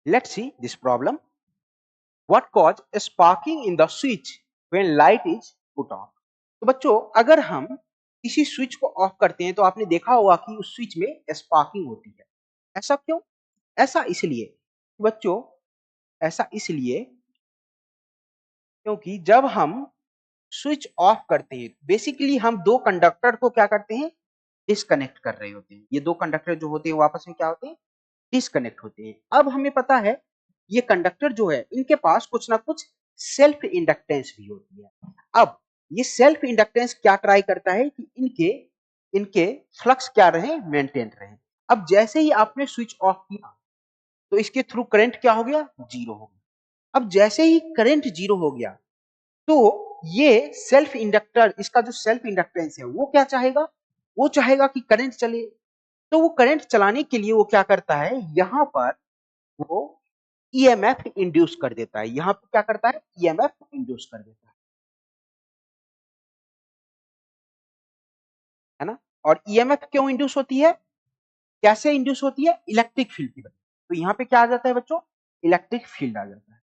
Let's see this problem. What cause sparking in the switch when light is put on? तो बच्चों अगर हम किसी स्विच को ऑफ करते हैं तो आपने देखा होगा कि उस स्विच में स्पार्किंग होती है। ऐसा क्यों? ऐसा इसलिए बच्चों, ऐसा इसलिए क्योंकि जब हम स्विच ऑफ करते हैं बेसिकली हम दो कंडक्टर को क्या करते हैं, डिस्कनेक्ट कर रहे होते हैं। ये दो कंडक्टर जो होते हैं वो आपस में क्या होते हैं, डिस्कनेक्ट होते हैं। अब हमें पता है ये कंडक्टर जो है इनके पास कुछ ना कुछ सेल्फ इंडक्टेंस भी होती है। अब ये सेल्फ इंडक्टेंस क्या ट्राई करता है कि इनके इनके फ्लक्स क्या रहे, मेंटेन रहे। अब जैसे ही आपने स्विच ऑफ किया तो इसके थ्रू करंट क्या हो गया, जीरो हो गया। अब जैसे ही करंट जीरो हो गया तो ये सेल्फ इंडक्टर, इसका जो सेल्फ इंडक्टेंस है वो क्या चाहेगा, वो चाहेगा कि करंट चले। तो वो करंट चलाने के लिए वो क्या करता है, यहां पर वो ईएमएफ इंड्यूस कर देता है। यहां पर क्या करता है, ईएमएफ इंड्यूस कर देता है ना। और ईएमएफ क्यों इंड्यूस होती है, कैसे इंड्यूस होती है, इलेक्ट्रिक फील्ड की वजह से। तो यहां पे क्या आ जाता है बच्चों, इलेक्ट्रिक फील्ड आ जाता है।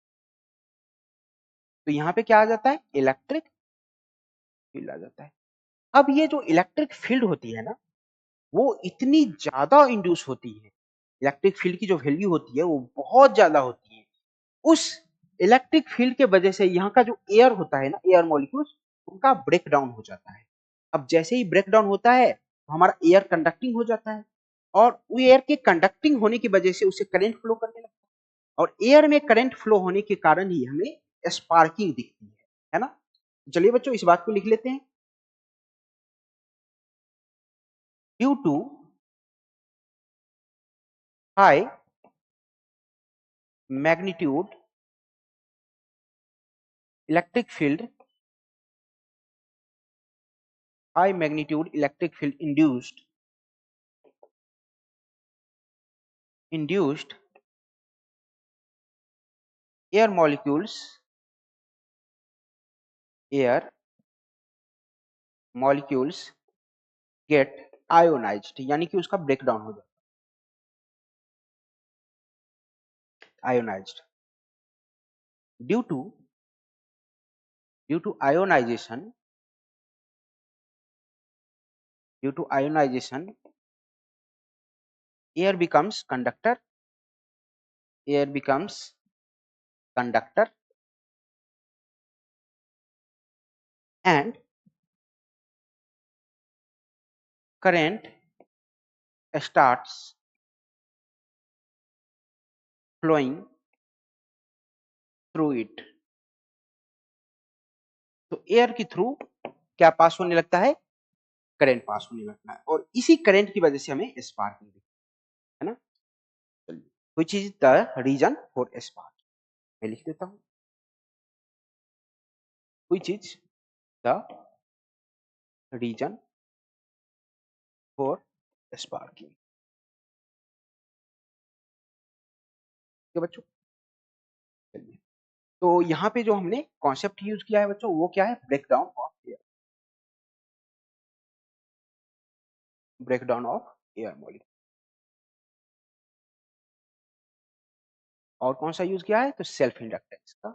तो यहां पे क्या आ जाता है, इलेक्ट्रिक फील्ड आ जाता है। अब ये जो इलेक्ट्रिक फील्ड होती है ना वो इतनी ज्यादा इंड्यूस होती है, इलेक्ट्रिक फील्ड की जो वैल्यू होती है वो बहुत ज्यादा होती है। उस इलेक्ट्रिक फील्ड के वजह से यहाँ का जो एयर होता है ना, एयर मॉलिक्यूल्स, उनका ब्रेक डाउन हो जाता है। अब जैसे ही ब्रेक डाउन होता है तो हमारा एयर कंडक्टिंग हो जाता है और वो एयर के कंडक्टिंग होने की वजह से उसे करंट फ्लो करने लगता है और एयर में करंट फ्लो होने के कारण ही हमें स्पार्किंग दिखती है ना। चलिए बच्चों इस बात को लिख लेते हैं। Due to high magnitude electric field, high magnitude electric field induced air molecules get ionized, यानी कि उसका ब्रेक डाउन हो जाता है, ionized due to ionization, air becomes conductor, air becomes conductor and current starts flowing through it। तो air के through क्या पास होने लगता है, करंट पास होने लगता है और इसी करंट की वजह से हमें स्पार्किंग है ना। चलिए, which is the reason for spark, मैं लिख देता हूं, which is the reason for sparking। ठीक है बच्चों, चलिए तो यहाँ पे जो हमने कॉन्सेप्ट यूज किया है बच्चों वो क्या है, breakdown of air, breakdown of air molecule. और कौन सा यूज किया है, तो सेल्फ इंडक्टेंस का